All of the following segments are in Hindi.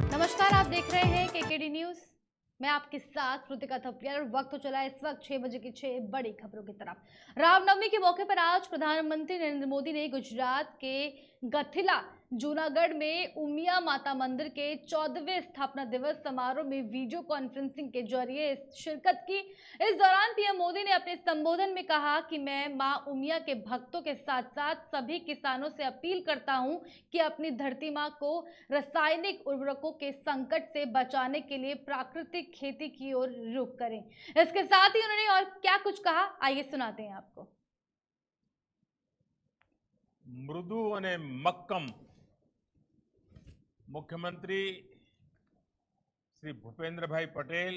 नमस्कार, आप देख रहे हैं केकेडी न्यूज। मैं आपके साथ कृतिका थपलियाल और वक्त हो चला है इस वक्त 6 बजे की 6 बड़ी खबरों की तरफ। रामनवमी के मौके पर आज प्रधानमंत्री नरेंद्र मोदी ने गुजरात के गथिला जूनागढ़ में उमिया माता मंदिर के 14वें स्थापना दिवस समारोह में वीडियो कॉन्फ्रेंसिंग के जरिए शिरकत की। इस दौरान पीएम मोदी ने अपने संबोधन में कहा कि मैं मां उमिया के भक्तों के साथ साथ सभी किसानों से अपील करता हूं कि अपनी धरती मां को रासायनिक उर्वरकों के संकट से बचाने के लिए प्राकृतिक खेती की ओर रुख करें। इसके साथ ही उन्होंने और क्या कुछ कहा, आइए सुनाते हैं आपको। मृदु અને મક્કમ મુખ્યમંત્રી શ્રી ભૂપેન્દ્રભાઈ પટેલ,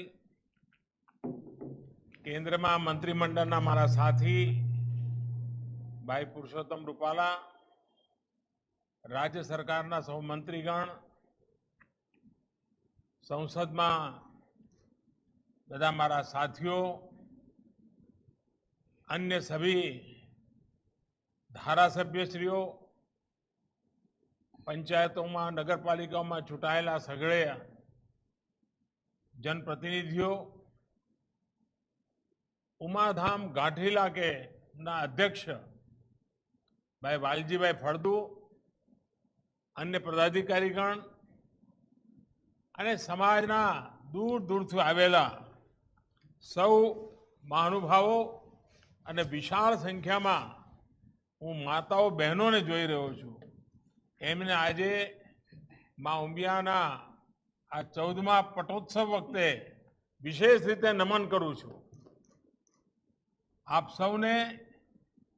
કેન્દ્રમાં મંત્રીમંડળના મારા સાથી ભાઈ પુરુષોત્તમ રૂપાલા, રાજ્ય સરકારના સૌ મંત્રીગણ, સંસદમાં બધા મારા સાથીઓ, अन्य सभी धारासभ्यश्रीओ, पंचायतों में नगरपालिकाओं में चूंटायेला सगळे जनप्रतिनिधियों, उमाधाम गाठीला के ना अध्यक्ष भाई वालजी भाई फळदू, अन्य पदाधिकारीगण अने समाजना दूर दूर थी आवेला सौ महानुभावों अने विशाल संख्या में हूँ माताओं बहनों ने जोई रह्यो छुं। एमने आजे मां उमियाना आ 14मा पटोत्सव वखते विशेष रीते नमन करूं छुं। आप सौने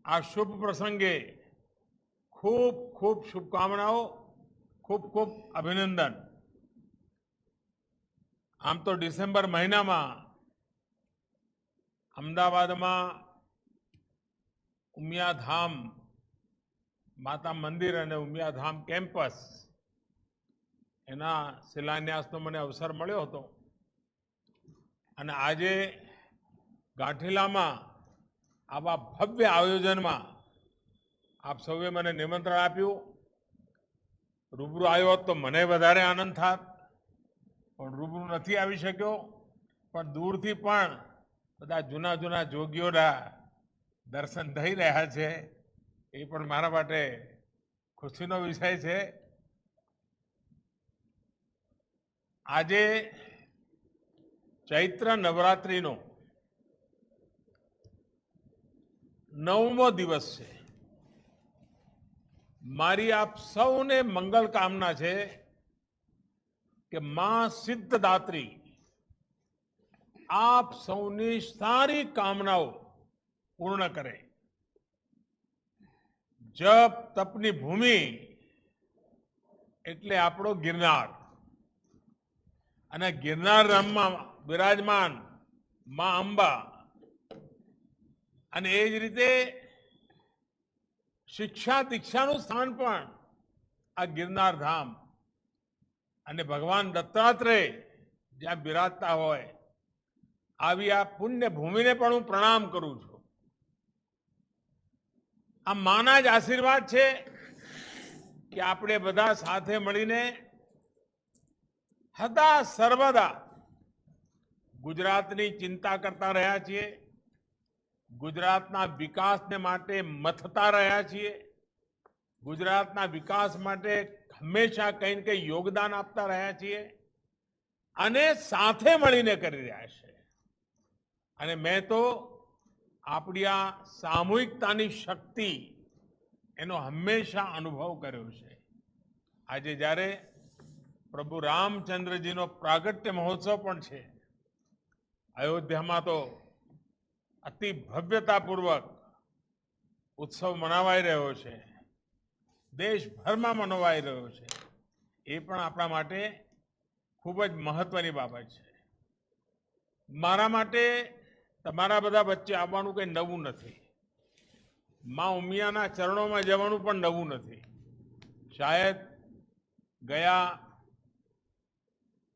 आ शुभ प्रसंगे खूब खूब शुभकामनाओं, खूब खूब अभिनंदन। आम तो डिसेम्बर महीना में अमदावाद में उमियाधाम माता मंदिर और उमियाधाम केम्पस एना शिलान्यासनो मने अवसर मळ्यो हतो अने आजे गाठीला में आवा भव्य आयोजन में आप सौए मने निमंत्रण आप्युं। रूबरू आव्यो होत तो मने वधारे आनंद थात, पण रूबरू नथी आवी शक्यो। पण दूरथी पण बधा जूना जूना जोगीओना दर्शन थई रह्या छे, ए पण मारा माटे खुशीनो विषय छे। आजे चैत्र नवरात्रिनो 9मो दिवस छे। मारी आप सौने मंगल कामना छे कि मां सिद्धदात्री आप सौनी सारी कामनाओं पूर्ण करे। जप तपनी भूमि एटले आपणो गिरनार अने गिरनार धाममां विराजमान मां अंबा अने ए ज रीते शिक्षा दीक्षानुं स्थान पण आ गिरनार धाम अने भगवान दत्तात्रेय ज्यां बिराजता होय आवी आ पुण्य भूमिने पण हूँ प्रणाम करूं छुं। आ माना ज आशीर्वाद छे कि आपणे बधा साथे मळीने सदा सर्वदा गुजरातनी चिंता करता रह्या छीए, गुजरातना विकासने माटे मथता रह्या छीए, गुजरातना विकास माटे हमेशा कहीं न कहीं योगदान आपता रह्या छीए अने साथे मळीने करी रह्या छे। अने मैं तो आपणी आ सामूहिकतानी शक्ति एनो हमेशा अनुभव कर्यो छे। आजे ज्यारे प्रभु रामचंद्रजीनो प्रागट्य महोत्सव पण छे, अयोध्या में तो अति भव्यतापूर्वक उत्सव मनावाई रह्यो छे, देशभर में मनावाई रह्यो छे। ए पण आपणा माटे खूब ज महत्वनी बाबत छे। मारा माटे तमारा बधा वच्चे आववानुं कई नवुं नथी, मां उमियाना चरणों में जवानुं पण नवुं नथी। शायद गया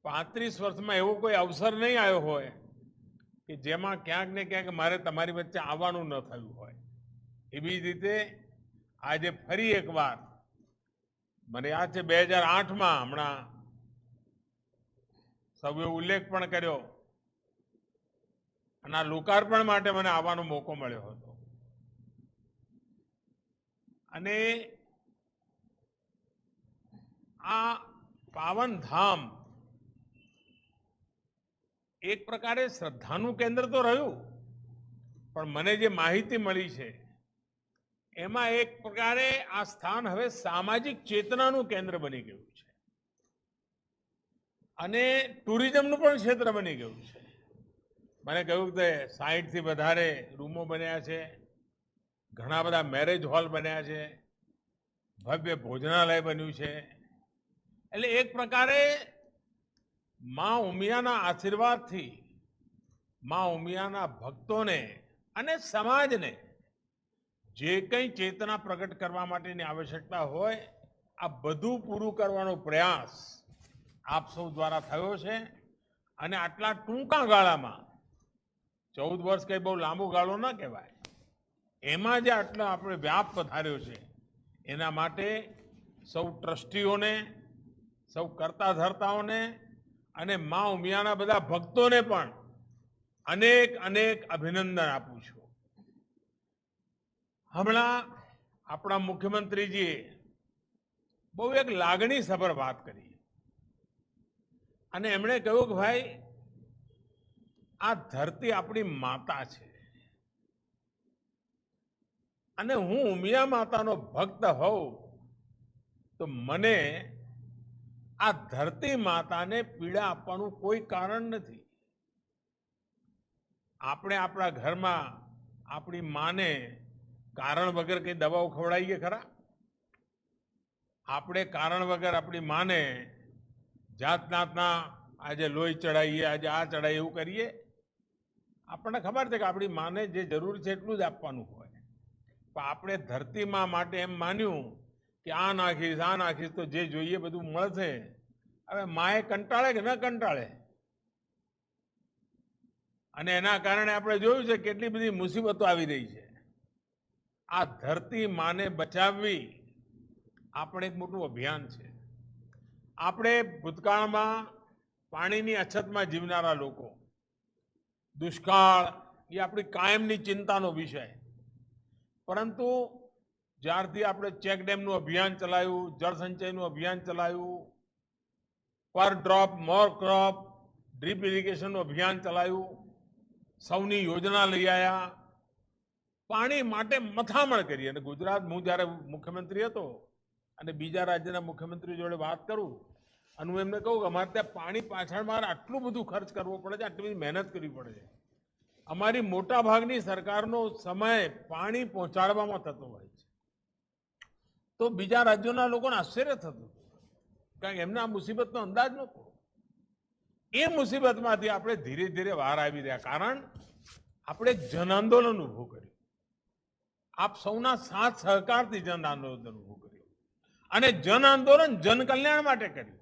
35 वर्ष में एवो कोई अवसर नहीं आयो होय कि जेमां क्यांक ने क्यांक मारे तमारी वच्चे आववानुं न थयुं होय। एवी ज रीते આજે ફરી એકવાર મને યાદ છે 2008 માં હમણાં સૌએ ઉલ્લેખ પણ કર્યો અને આ લોકાર્પણ માટે મને આવવાનો મોકો મળ્યો હતો અને આ પાવન ધામ એક પ્રકારે શ્રદ્ધાનું કેન્દ્ર તો રહ્યું, પણ મને જે માહિતી મળી છે એમાં એક પ્રકારે આ સ્થાન હવે સામાજિક ચેતનાનું કેન્દ્ર બની ગયું છે અને ટુરિઝમનું પણ ક્ષેત્ર બની ગયું છે. મને કહ્યું કે 60 થી વધારે રૂમો બન્યા છે, ઘણા બધા મેરેજ હોલ બન્યા છે, ભવ્ય ભોજનાલય બન્યું છે. એટલે એક પ્રકારે માં ઉમિયાના આશીર્વાદથી માં ઉમિયાના ભક્તોને અને સમાજને જે કંઈ ચેતના પ્રગટ કરવા માટેની આવશ્યકતા હોય આ બધું પૂરું કરવાનો પ્રયાસ આપ સૌ દ્વારા થયો છે અને આટલા ટૂંકા ગાળામાં 14 વર્ષ કંઈ બહુ લાંબો ગાળો ન કહેવાય, એમાં જે આટલો આપણે વ્યાપ વધાર્યો છે એના માટે સૌ ટ્રસ્ટીઓને, સૌ કરતા ધર્તાઓને અને માં ઉમિયાના બધા ભક્તોને પણ અનેક અનેક અભિનંદન આપું છું. હમણાં આપણા મુખ્યમંત્રીજીએ બહુ એક લાગણીસભર વાત કરી અને એમણે કહ્યું કે ભાઈ આ ધરતી આપણી માતા છે અને હું ઉમિયા માતાનો ભક્ત હોઉં તો મને આ ધરતી માતાને પીડા આપવાનું કોઈ કારણ નથી. આપણે આપણા ઘરમાં આપણી માને કારણ વગર કઈ દવાઓ ખવડાવીએ ખરા? આપણે કારણ વગર આપણી માને જાત જાતના આજે લોહી ચડાવીએ, આજે આ ચડાવીએ, એવું કરીએ? આપણને ખબર છે કે આપણી માને જે જરૂર છે એટલું જ આપવાનું હોય, પણ આપણે ધરતી મા માટે એમ માન્યું કે આ નાખીશ તો જે જોઈએ બધું મળશે. હવે માએ કંટાળે કે ન કંટાળે? અને એના કારણે આપણે જોયું છે કેટલી બધી મુસીબતો આવી રહી છે. આ ધરતી માને બચાવવી આપણે એક મોટું અભિયાન છે. આપણે ભૂતકાળમાં પાણીની અછતમાં જીવનારા લોકો, દુષ્કાળ એ આપણી કાયમની ચિંતાનો વિષય, પરંતુ જ્યારથી આપણે ચેક ડેમનું અભિયાન ચલાવ્યું, જળ સંચયનું અભિયાન ચલાવ્યું, પર ડ્રોપ મોર ક્રોપ ડ્રીપ ઇરિગેશનનું અભિયાન ચલાવ્યું, સૌની યોજના લઈ આવ્યા, પાણી માટે મથામણ કરી. અને ગુજરાત, હું જ્યારે મુખ્યમંત્રી હતો અને બીજા રાજ્યના મુખ્યમંત્રી જોડે વાત કરું અને હું એમને કહું કે અમારે ત્યાં પાણી પાછળ મારે આટલું બધું ખર્ચ કરવો પડે છે, આટલી બધી મહેનત કરવી પડે છે. અમારી મોટા ભાગની સરકારનો સમય પાણી પહોંચાડવામાં થતો હોય છે, તો બીજા રાજ્યોના લોકોને આશ્ચર્ય થતું હતું, કારણ કે એમને આ મુસીબતનો અંદાજ નહોતો. એ મુસીબતમાંથી આપણે ધીરે ધીરે બહાર આવી રહ્યા, કારણ આપણે જન આંદોલન ઊભું કર્યું. આપ સૌના સાથ સહકારથી જન આંદોલન ઊભું કર્યું અને જન આંદોલન જન કલ્યાણ માટે કર્યું.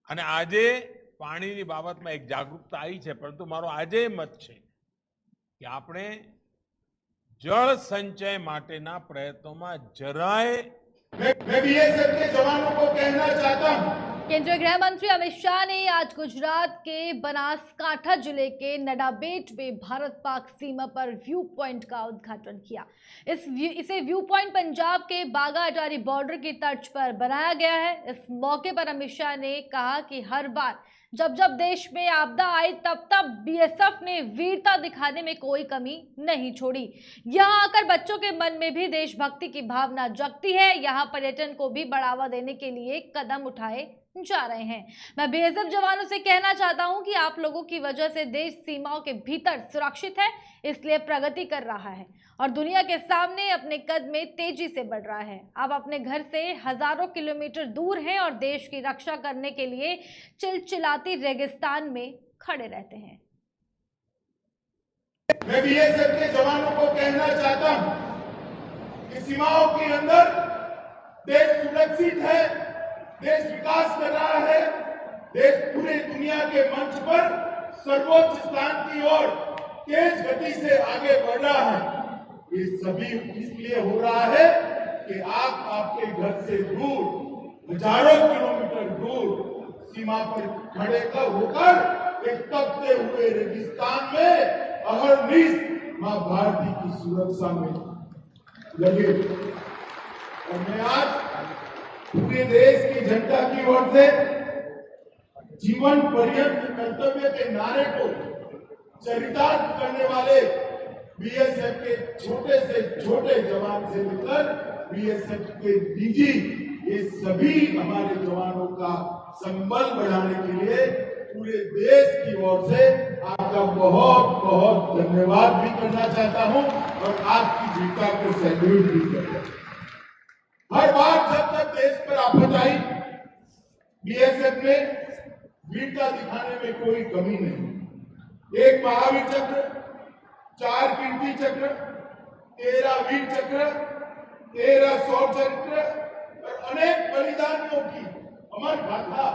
અને આજે પાણીની બાબતમાં એક જાગૃતતા આવી છે, પરંતુ મારો આજે મત છે કે આપણે જળ સંચય માટેના પ્રયત્નોમાં જરાય मैं बीएसएफ के जवानों को कहना चाहता हूं। केंद्रीय गृह मंत्री अमित शाह ने आज गुजरात के बनासकांठा जिले के नडाबेट में भारत पाक सीमा पर व्यू पॉइंट का उद्घाटन किया। इसे व्यू पॉइंट पंजाब के बागा अटारी बॉर्डर की तर्ज पर बनाया गया है। इस मौके पर अमित शाह ने कहा कि हर बार जब जब देश में आपदा आई तब तब बीएसएफ ने वीरता दिखाने में कोई कमी नहीं छोड़ी। यहाँ आकर बच्चों के मन में भी देशभक्ति की भावना जगती है। यहाँ पर्यटन को भी बढ़ावा देने के लिए कदम उठाए जा रहे हैं। मैं बीएसएफ जवानों से कहना चाहता हूं कि आप लोगों की वजह से देश सीमाओं के भीतर सुरक्षित है, इसलिए प्रगति कर रहा है और दुनिया के सामने अपने कद में तेजी से बढ़ रहा है। आप अपने घर से हजारों किलोमीटर दूर हैं और देश की रक्षा करने के लिए चिलचिलाती रेगिस्तान में खड़े रहते हैं। मैं बीएसएफ के जवानों को कहना चाहता हूं कि सीमाओं के अंदर देश सुरक्षित है, देश विकास कर रहा है, देश पूरी दुनिया के मंच पर सर्वोच्च स्थान की ओर तेज गति से आगे बढ़ रहा है। ये सभी इसलिए हो रहा है कि आप आपके घर से दूर, हजारों किलोमीटर दूर सीमा पर खड़े होकर एक तपते हुए रेगिस्तान में अहरनिश मां भारती की सुरक्षा में लगे। और मैं आज पूरे देश की जनता की ओर से जीवन पर्यंत कर्तव्य के नारे को चरितार्थ करने वाले बीएसएफ के छोटे से छोटे जवान से लेकर बीएसएफ के डीजी, ये सभी हमारे जवानों का संबल बढ़ाने के लिए पूरे देश की ओर से आपका बहुत बहुत धन्यवाद भी करना चाहता हूं और आपकी वीरता को सैल्यूट भी करता हूं। हर बार जब तक देश पर आफत आई, बीएसएफ ने वीरता दिखाने में कोई कमी नहीं। एक महावीर चक्र, 4 कीर्ति चक्र, 13 वीर चक्र, 13 शौर्य चक्र और अनेक बलिदानियों की अमर गाथा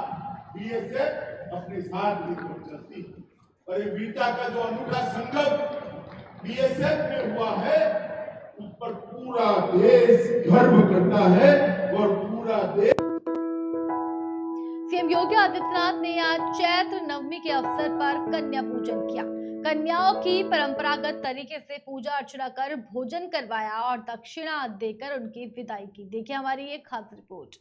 बीएसएफ अपने साथ लेकर चलती है। और ये वीरता का जो अनूठा संगम बीएसएफ में हुआ है, उस पर पूरा देश गर्व करता है और पूरा देश। सीएम योगी आदित्यनाथ ने आज चैत्र नवमी के अवसर पर कन्या पूजन किया। कन्याओं की परंपरागत तरीके से पूजा अर्चना कर भोजन करवाया और दक्षिणा देकर उनकी विदाई की। देखिए हमारी एक खास रिपोर्ट।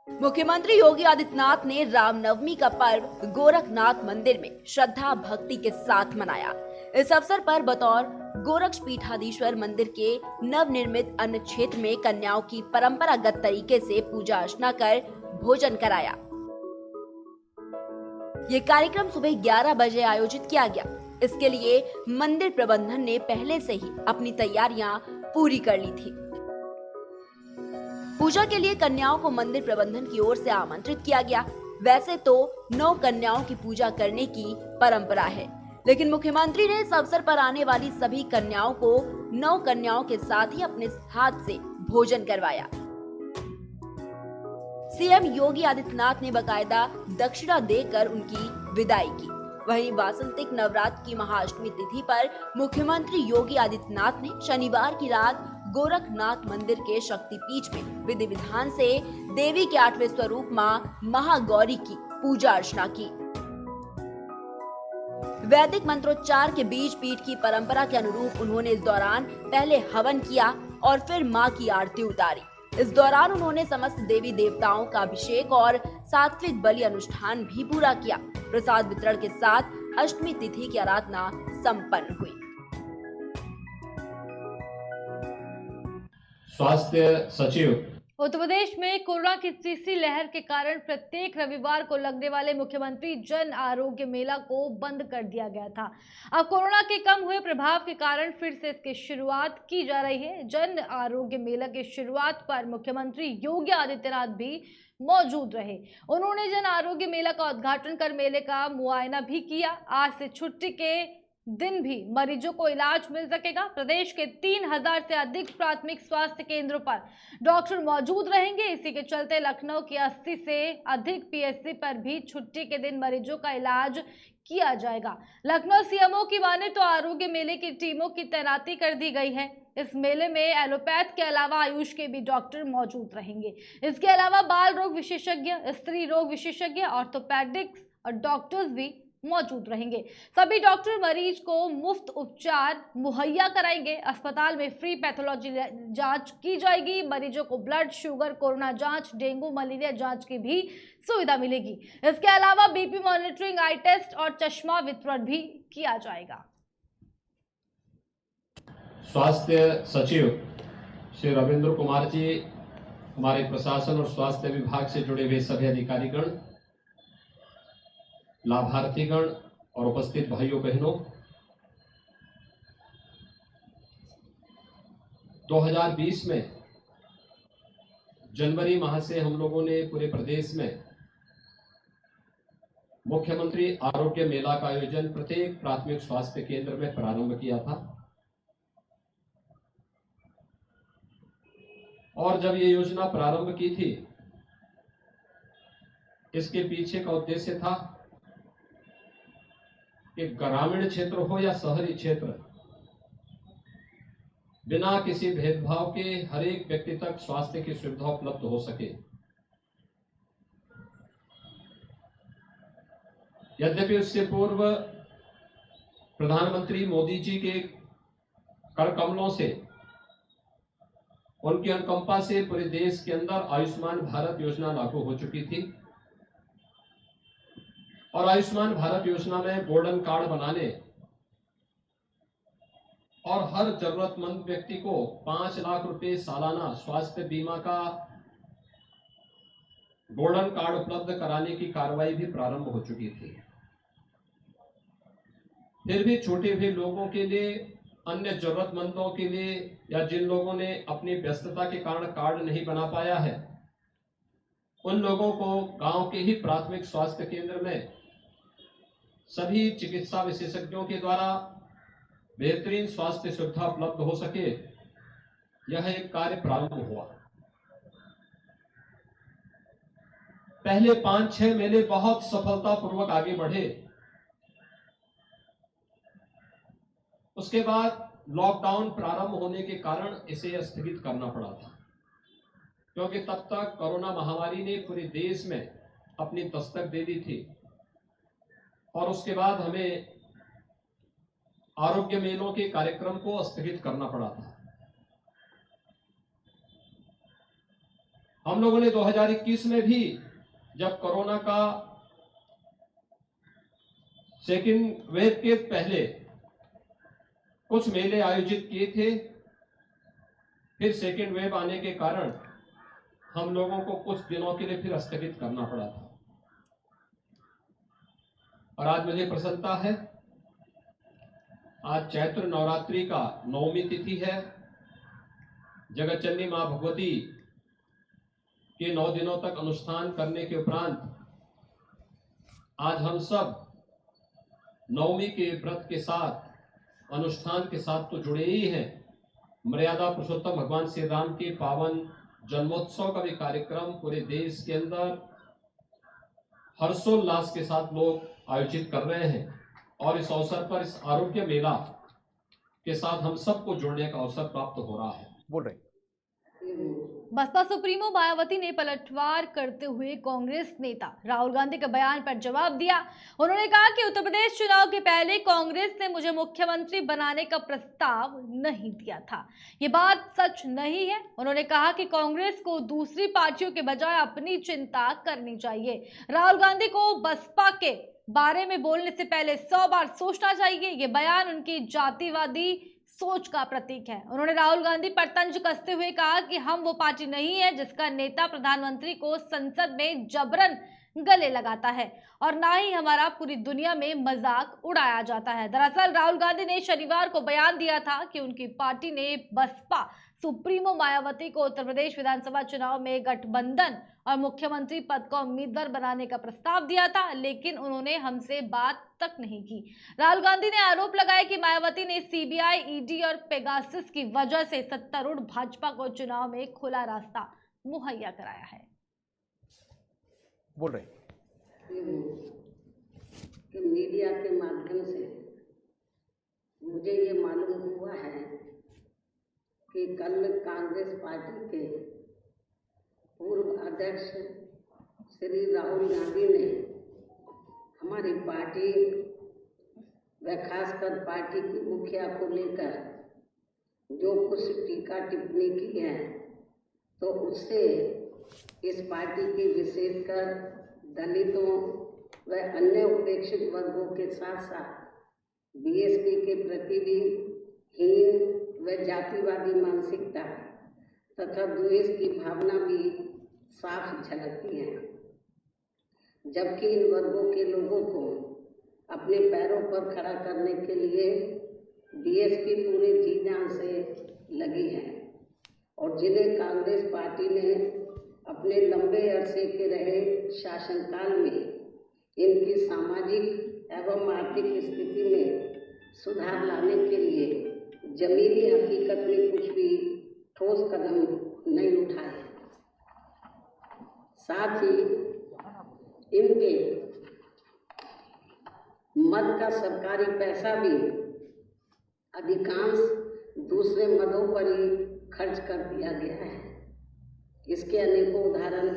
मुख्यमंत्री योगी आदित्यनाथ ने रामनवमी का पर्व गोरखनाथ मंदिर में श्रद्धा भक्ति के साथ मनाया। इस अवसर पर बतौर गोरक्षपीठाधीश्वर मंदिर के नवनिर्मित अन्न क्षेत्र में कन्याओं की परंपरागत तरीके से पूजा अर्चना कर भोजन कराया। ये कार्यक्रम सुबह 11 बजे आयोजित किया गया। इसके लिए मंदिर प्रबंधन ने पहले से ही अपनी तैयारियां पूरी कर ली थी। पूजा के लिए कन्याओं को मंदिर प्रबंधन की ओर से आमंत्रित किया गया। वैसे तो 9 कन्याओं की पूजा करने की परंपरा है, लेकिन मुख्यमंत्री ने इस अवसर पर आने वाली सभी कन्याओं को 9 कन्याओं के साथ ही अपने हाथ से भोजन करवाया। सीएम योगी आदित्यनाथ ने बकायदा दक्षिणा देकर उनकी विदाई की। वहीं वासंतिक नवरात्र की महाअष्टमी तिथि पर मुख्यमंत्री योगी आदित्यनाथ ने शनिवार की रात गोरखनाथ मंदिर के शक्तिपीठ में विधि विधान से देवी के 8वें स्वरूप मां महागौरी की पूजा अर्चना की। वैदिक मंत्रोच्चार के बीच पीठ की परंपरा के अनुरूप उन्होंने इस दौरान पहले हवन किया और फिर मां की आरती उतारी। इस दौरान उन्होंने समस्त देवी देवताओं का अभिषेक और सात्विक बलि अनुष्ठान भी पूरा किया। प्रसाद वितरण के साथ अष्टमी तिथि की आराधना संपन्न हुई। स्वास्थ्य सचिव उत्तर प्रदेश में कोरोना की तीसरी लहर के कारण प्रत्येक रविवार को लगने वाले मुख्यमंत्री जन आरोग्य मेला को बंद कर दिया गया था। अब कोरोना के कम हुए प्रभाव के कारण फिर से इसकी शुरुआत की जा रही है। जन आरोग्य मेला की शुरुआत पर मुख्यमंत्री योगी आदित्यनाथ भी मौजूद रहे। उन्होंने जन आरोग्य मेला का उद्घाटन कर मेले का मुआयना भी किया। आज से छुट्टी के दिन भी मरीजों को इलाज मिल सकेगा। प्रदेश के 3000 से अधिक प्राथमिक स्वास्थ्य केंद्रों पर डॉक्टर मौजूद रहेंगे। इसी के चलते लखनऊ की 80 से अधिक पीएचसी पर भी छुट्टी के दिन मरीजों का इलाज किया जाएगा। लखनऊ सीएमओ की माने तो आरोग्य मेले की टीमों की तैनाती कर दी गई है। इस मेले में एलोपैथ के अलावा आयुष के भी डॉक्टर मौजूद रहेंगे। इसके अलावा बाल रोग विशेषज्ञ, स्त्री रोग विशेषज्ञ, ऑर्थोपेडिक्स और डॉक्टर्स भी मौजूद रहेंगे। सभी डॉक्टर मरीज को मुफ्त उपचार मुहैया कराएंगे। अस्पताल में फ्री पैथोलॉजी जांच की जाएगी। मरीजों को ब्लड शुगर, कोरोना जांच, डेंगू मलेरिया जांच की भी सुविधा मिलेगी। इसके अलावा बीपी मॉनिटरिंग, आई टेस्ट और चश्मा वितरण भी किया जाएगा। स्वास्थ्य सचिव श्री रविंद्र कुमार जी, हमारे प्रशासन और स्वास्थ्य विभाग से जुड़े हुए सभी अधिकारीगण, लाभार्थीगण और उपस्थित भाइयों बहनों, 2020 में जनवरी माह से हम लोगों ने पूरे प्रदेश में मुख्यमंत्री आरोग्य मेला का आयोजन प्रत्येक प्राथमिक स्वास्थ्य केंद्र में प्रारंभ किया था। और जब ये योजना प्रारंभ की थी, इसके पीछे का उद्देश्य था कि ग्रामीण क्षेत्र हो या शहरी क्षेत्र, बिना किसी भेदभाव के हर एक व्यक्ति तक स्वास्थ्य की सुविधा उपलब्ध हो सके। यद्यपि उससे पूर्व प्रधानमंत्री मोदी जी के कर कमलों से, उनकी अनुकंपा से पूरे देश के अंदर आयुष्मान भारत योजना लागू हो चुकी थी और आयुष्मान भारत योजना में गोल्डन कार्ड बनाने और हर जरूरतमंद व्यक्ति को 5 लाख रुपए सालाना स्वास्थ्य बीमा का गोल्डन कार्ड उपलब्ध कराने की कार्रवाई भी प्रारंभ हो चुकी थी। फिर भी छूटे हुए लोगों के लिए, अन्य जरूरतमंदों के लिए या जिन लोगों ने अपनी व्यस्तता के कारण कार्ड नहीं बना पाया है, उन लोगों को गांव के ही प्राथमिक स्वास्थ्य केंद्र में सभी चिकित्सा विशेषज्ञों के द्वारा बेहतरीन स्वास्थ्य सुविधा उपलब्ध हो सके, यह एक कार्य प्रारंभ हुआ। पहले 5-6 महीने बहुत सफलतापूर्वक आगे बढ़े। उसके बाद लॉकडाउन प्रारंभ होने के कारण इसे स्थगित करना पड़ा था, क्योंकि तब तक कोरोना महामारी ने पूरे देश में अपनी दस्तक दे दी थी और उसके बाद हमें आरोग्य मेलों के कार्यक्रम को स्थगित करना पड़ा था। हम लोगों ने 2021 में भी, जब कोरोना का सेकेंड वेव के पहले कुछ मेले आयोजित किए थे, फिर सेकेंड वेव आने के कारण हम लोगों को कुछ दिनों के लिए फिर स्थगित करना पड़ा था। और आज मुझे प्रसन्नता है, आज चैत्र नवरात्रि का 9वीं तिथि है। जगतजननी मां भगवती के 9 दिनों तक अनुष्ठान करने के उपरांत आज हम सब 9वीं के व्रत के साथ, अनुष्ठान के साथ तो जुड़े ही हैं। मर्यादा पुरुषोत्तम भगवान श्री राम के पावन जन्मोत्सव का भी कार्यक्रम पूरे देश के अंदर हर्षोल्लास के साथ लोग आयोजित कर रहे हैं और इस अवसर पर इस आरोग्य मेला के साथ हम सबको जुड़ने का अवसर प्राप्त हो रहा है। बोल रहे बसपा सुप्रीमो मायावती ने पलटवार करते हुए कांग्रेस नेता राहुल गांधी के बयान पर जवाब दिया। उन्होंने कहा कि उत्तर प्रदेश चुनाव के पहले कांग्रेस ने मुझे मुख्यमंत्री बनाने का प्रस्ताव नहीं दिया था। ये बात सच नहीं है। उन्होंने कहा कि कांग्रेस को दूसरी पार्टियों के बजाय अपनी चिंता करनी चाहिए। राहुल गांधी को बसपा के बारे में बोलने से पहले 100 बार सोचना चाहिए। ये बयान उनकी जातिवादी सोच का प्रतीक है। उन्होंने राहुल गांधी पर तंज कसते हुए कहा कि हम वो पार्टी नहीं है जिसका नेता प्रधानमंत्री को संसद में जबरन गले लगाता है और ना ही हमारा पूरी दुनिया में मजाक उड़ाया जाता है। दरअसल राहुल गांधी ने शनिवार को बयान दिया था कि उनकी पार्टी ने बसपा सुप्रीमो मायावती को उत्तर प्रदेश विधानसभा चुनाव में गठबंधन और मुख्यमंत्री पद का उम्मीदवार बनाने का प्रस्ताव दिया था, लेकिन उन्होंने हमसे बात तक नहीं की। राहुल गांधी ने आरोप लगाया कि मायावती ने सीबीआई, ईडी और पेगासस की वजह से सत्तारूढ़ भाजपा को चुनाव में खुला रास्ता मुहैया कराया है। बोल रहे कि मीडिया के माध्यम से मुझे ये मालूम हुआ है कि कल कांग्रेस पार्टी के पूर्व अध्यक्ष श्री राहुल गांधी ने हमारी पार्टी व खासकर पार्टी की मुखिया को लेकर जो कुछ टीका टिप्पणी की है, तो उससे इस पार्टी की विशेषकर दलितों व अन्य उपेक्षित वर्गों के साथ साथ बीएसपी के प्रति भी हीन व जातिवादी मानसिकता तथा द्वेष की भावना भी साफ झलकती है। जबकि इन वर्गों के लोगों को अपने पैरों पर खड़ा करने के लिए बीएसपी पूरे जी जान से लगी है और जिन्हें कांग्रेस पार्टी ने अपने लंबे अरसे के रहे शासनकाल में इनकी सामाजिक एवं आर्थिक स्थिति में सुधार लाने के लिए जमीनी हकीकत में कुछ भी ठोस कदम नहीं उठाए। साथ ही इनके मद का सरकारी पैसा भी अधिकांश दूसरे मदों पर ही खर्च कर दिया गया है। इसके अनेकों उदाहरण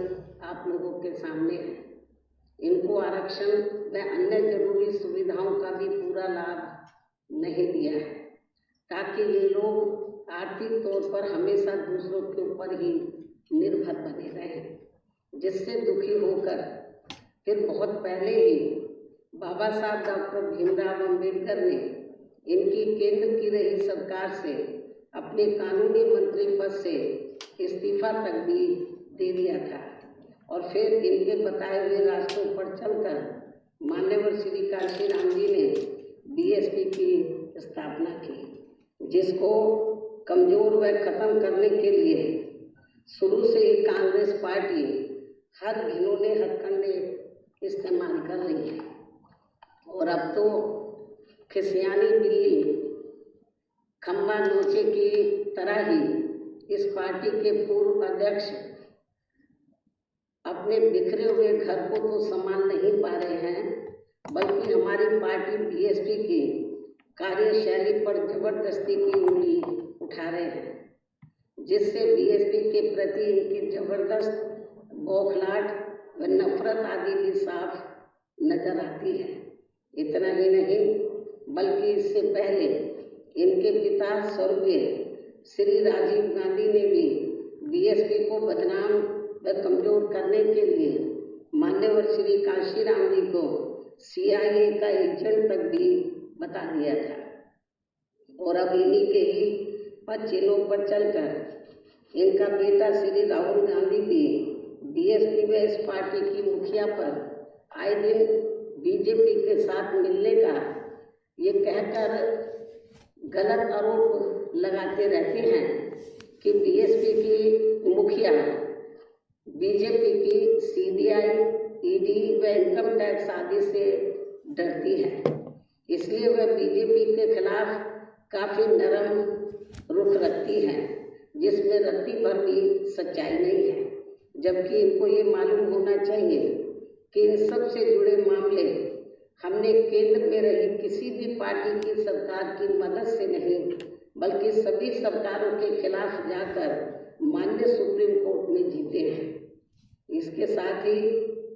आप लोगों के सामने हैं। इनको आरक्षण व अन्य जरूरी सुविधाओं का भी पूरा लाभ नहीं दिया है, ताकि ये लोग आर्थिक तौर पर हमेशा दूसरों के ऊपर ही निर्भर बने रहें, जिससे दुखी होकर फिर बहुत पहले ही बाबा साहब डॉक्टर भीमराव अम्बेडकर ने इनकी केंद्र की रही सरकार से अपने कानूनी मंत्री पद से इस्तीफा तक भी दे दिया था और फिर इनके बताए हुए रास्तों पर चलकर मान्यवर श्री कांशीराम जी ने बीएसपी की स्थापना की, जिसको कमजोर व खत्म करने के लिए शुरू से ही कांग्रेस पार्टी हर घिनौने हथकंडे इस्तेमाल कर रही है। और अब तो खिसियानी बिल्ली खम्बा नोचे की तरह ही इस पार्टी के पूर्व अध्यक्ष अपने बिखरे हुए घर को तो संभाल नहीं पा रहे हैं, बल्कि हमारी पार्टी बीएसपी की कार्यशैली पर जबरदस्ती की उंगली उठा रहे हैं, जिससे बीएसपी के प्रति इनकी जबरदस्त बौखलाहट व नफरत आदि भी साफ नजर आती है। इतना ही नहीं, बल्कि इससे पहले इनके पिता स्वर्गीय श्री राजीव गांधी ने भी बीएसपी को बदनाम व कमजोर करने के लिए मान्यवर श्री कांशीराम जी को सीआईए का एजेंट तक भी बता दिया था। और अब इन्हीं के ही पचिलों पर चलकर इनका बेटा श्री राहुल गांधी भी बीएसपी व इस पार्टी की मुखिया पर आए दिन बीजेपी के साथ मिलने का ये कहकर गलत आरोप लगाते रहते हैं कि बीएसपी की मुखिया बीजेपी की सीबीआई, ईडी व इनकम टैक्स आदि से डरती है, इसलिए वह बीजेपी के खिलाफ काफी नरम रुख रखती है, जिसमें रत्ती भर भी सच्चाई नहीं है। जबकि इनको ये मालूम होना चाहिए कि इन सब से जुड़े मामले हमने केंद्र में रही किसी भी पार्टी की सरकार की मदद से नहीं, बल्कि सभी सरकारों के खिलाफ जाकर माननीय सुप्रीम कोर्ट में जीते हैं। इसके साथ ही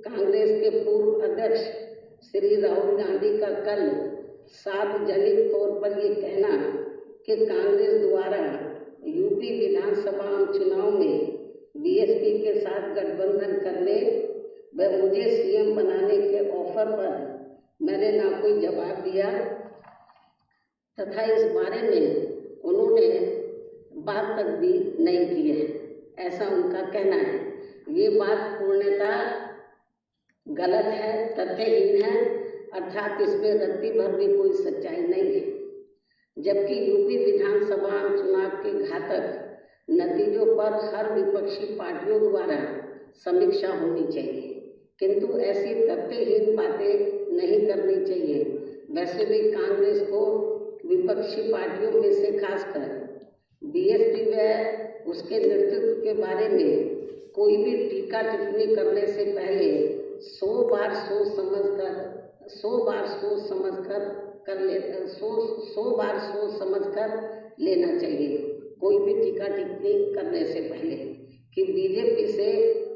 कांग्रेस के पूर्व अध्यक्ष श्री राहुल गांधी का कल सार्वजनिक तौर पर ये कहना कि कांग्रेस द्वारा यूपी विधानसभा चुनाव में बीएसपी के साथ गठबंधन करने व मुझे सीएम बनाने के ऑफर पर मैंने ना कोई जवाब दिया तथा इस बारे में उन्होंने बात तक भी नहीं की है, ऐसा उनका कहना है। ये बात पूर्णतः गलत है, तथ्यहीन है, अर्थात इसमें रत्ती भर भी कोई सच्चाई नहीं है। जबकि यूपी विधानसभा चुनाव के घातक नतीजों पर हर विपक्षी पार्टियों द्वारा समीक्षा होनी चाहिए, किंतु ऐसी तथ्यहीन बातें नहीं करनी चाहिए। वैसे भी कांग्रेस को विपक्षी पार्टियों में से खासकर बीएसपी व उसके नेतृत्व के बारे में कोई भी टीका टिप्पणी करने से पहले 100 बार सोच समझ कर लेना चाहिए, कोई भी टीका टिप्पणी करने से पहले, कि बीजेपी से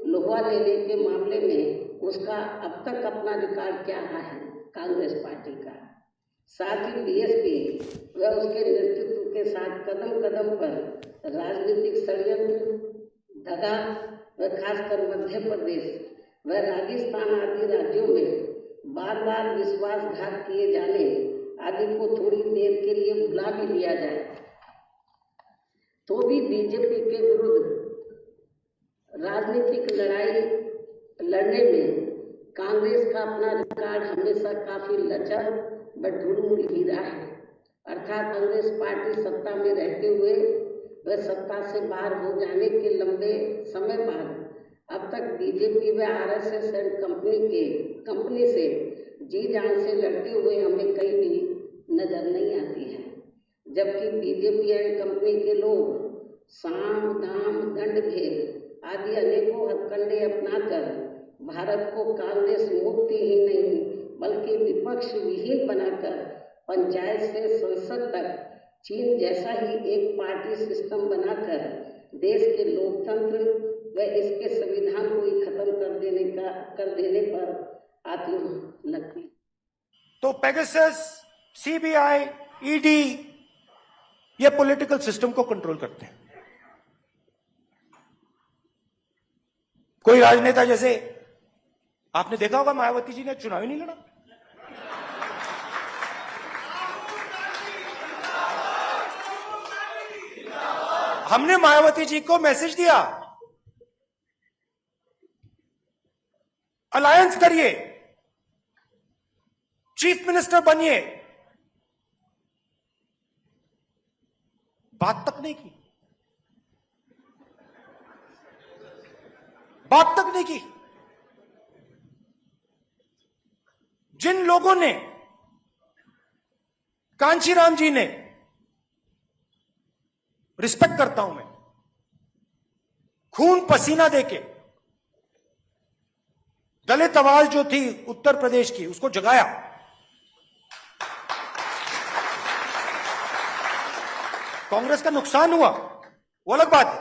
लोहा लेने के मामले में उसका अब तक अपना रिकॉर्ड क्या रहा है कांग्रेस पार्टी का। साथ ही बीएसपी व उसके नेतृत्व के साथ कदम कदम पर राजनीतिक षड्यंत्र, दगा व खासकर मध्य प्रदेश व राजस्थान आदि राज्यों में बार बार विश्वासघात किए जाने आदि को थोड़ी देर के लिए भुला भी लिया जाए तो भी बीजेपी के विरुद्ध राजनीतिक लड़ाई लड़ने में कांग्रेस का अपना रिकॉर्ड हमेशा काफी लचर व ढुलमुल ही रहा है। अर्थात कांग्रेस पार्टी सत्ता में रहते हुए व सत्ता से बाहर हो जाने के लंबे समय बाद अब तक बीजेपी व आरएसएस एंड कंपनी से जी जान से लड़ते हुए हमें कहीं भी नजर नहीं आती है। जबकि बीजेपी एंड कंपनी के लोग साम दाम दंड भेद आदि अनेकों हथकंडे अपनाकर भारत को कांग्रेस मुक्त ही नहीं बल्कि विपक्ष विहीन बनाकर पंचायत से संसद तक चीन जैसा ही एक पार्टी सिस्टम बनाकर देश के लोकतंत्र व इसके संविधान को ही खत्म कर देने पर आती लगती। तो पेगासस, सीबीआई, ईडी ये पॉलिटिकल सिस्टम को कंट्रोल करते हैं। कोई राजनेता, जैसे आपने देखा होगा मायावती जी ने चुनाव ही नहीं लड़ा। हमने मायावती जी को मैसेज दिया, अलायंस करिए, चीफ मिनिस्टर बनिए। बात तक नहीं की, बात तक नहीं की। जिन लोगों ने, कांशीराम जी ने, रिस्पेक्ट करता हूं मैं, खून पसीना देके दलित आवाज जो थी उत्तर प्रदेश की उसको जगाया। कांग्रेस का नुकसान हुआ वो अलग बात है,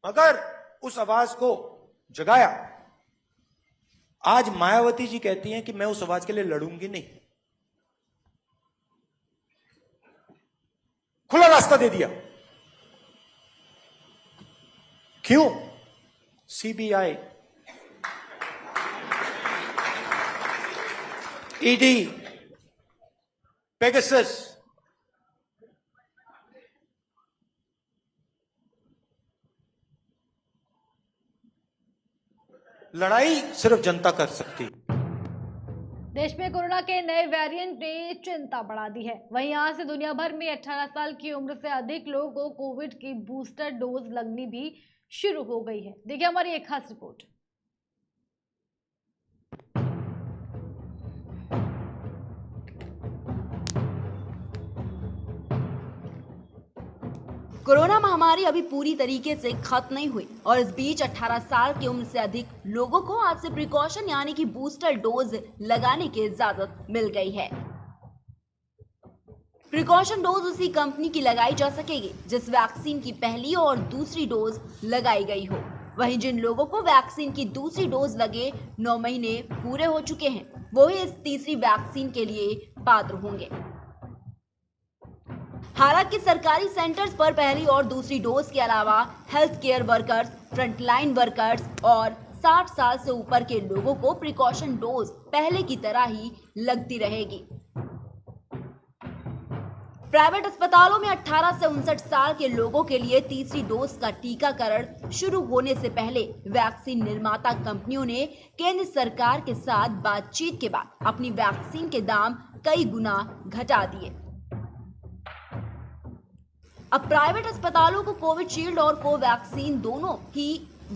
मगर उस आवाज को जगाया। आज मायावती जी कहती हैं कि मैं उस आवाज के लिए लड़ूंगी नहीं। खुला रास्ता दे दिया। क्यों? सीबीआई, ईडी, पेगासस, लड़ाई सिर्फ जनता कर सकती। देश में कोरोना के नए वेरिएंट ने चिंता बढ़ा दी है। वहीं आज से दुनिया भर में 18 साल की उम्र से अधिक लोगों को कोविड की बूस्टर डोज लगनी भी शुरू हो गई है। देखिए हमारी एक खास रिपोर्ट। कोरोना महामारी अभी पूरी तरीके से खत्म नहीं हुई और इस बीच 18 साल की उम्र से अधिक लोगों को आज से प्रिकॉशन यानी कि बूस्टर डोज लगाने की इजाजत मिल गई है। प्रिकॉशन डोज उसी कंपनी की लगाई जा सकेगी जिस वैक्सीन की पहली और दूसरी डोज लगाई गई हो। वहीं जिन लोगों को वैक्सीन की दूसरी डोज लगे 9 महीने पूरे हो चुके हैं, वो ही इस तीसरी वैक्सीन के लिए पात्र होंगे। हालांकि सरकारी सेंटर्स पर पहली और दूसरी डोज के अलावा health care workers, frontline workers और 60 साल से ऊपर के लोगों को प्रिकॉशन डोज पहले की तरह ही लगती रहेगी। प्राइवेट अस्पतालों में 18 से 59 साल के लोगों के लिए तीसरी डोज का टीकाकरण शुरू होने से पहले वैक्सीन निर्माता कंपनियों ने केंद्र सरकार के साथ बातचीत के बाद अपनी वैक्सीन के दाम कई गुना घटा दिए। अब प्राइवेट अस्पतालों को कोविशील्ड और कोवैक्सीन दोनों ही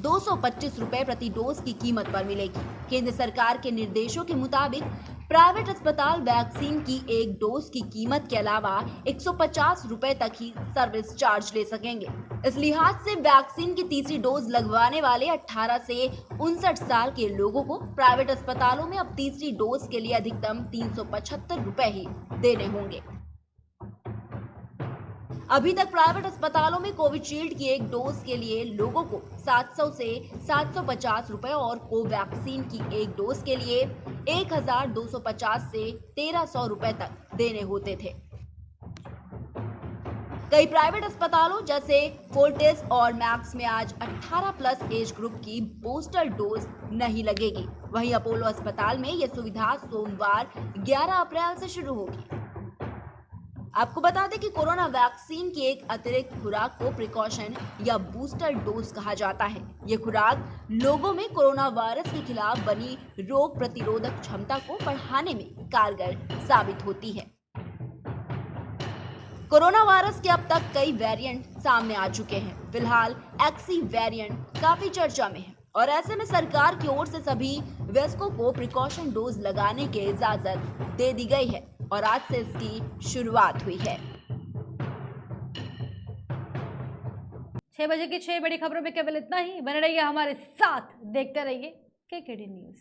225 रुपए प्रति डोज की कीमत पर मिलेगी। केंद्र सरकार के निर्देशों के मुताबिक प्राइवेट अस्पताल वैक्सीन की एक डोज की कीमत के अलावा 150 रुपए तक ही सर्विस चार्ज ले सकेंगे। इस लिहाज से वैक्सीन की तीसरी डोज लगवाने वाले 18 से 59 साल के लोगों को प्राइवेट अस्पतालों में अब तीसरी डोज के लिए अधिकतम 375 रुपए ही देने होंगे। अभी तक प्राइवेट अस्पतालों में कोविशील्ड की एक डोज के लिए लोगों को 700 से 750 रुपए और कोवैक्सीन की एक डोज के लिए 1250 से 1300 रुपए तक देने होते थे। कई प्राइवेट अस्पतालों जैसे फोर्टिस और मैक्स में आज 18 प्लस एज ग्रुप की बूस्टर डोज नहीं लगेगी। वहीं अपोलो अस्पताल में यह सुविधा सोमवार 11 अप्रैल से शुरू होगी। आपको बता दें कि कोरोना वैक्सीन की एक अतिरिक्त खुराक को प्रिकॉशन या बूस्टर डोज कहा जाता है। ये खुराक लोगों में कोरोना वायरस के खिलाफ बनी रोग प्रतिरोधक क्षमता को बढ़ाने में कारगर साबित होती है। कोरोना वायरस के अब तक कई वेरिएंट सामने आ चुके हैं। फिलहाल एक्सी वेरिएंट काफी चर्चा में है और ऐसे में सरकार की ओर से सभी वयस्कों को प्रिकॉशन डोज लगाने की इजाजत दे दी गई है और आज से इसकी शुरुआत हुई है। 6 बजे की 6 बड़ी खबरों में केवल इतना ही। बने रहिए हमारे साथ, देखते रहिए केकेडी न्यूज।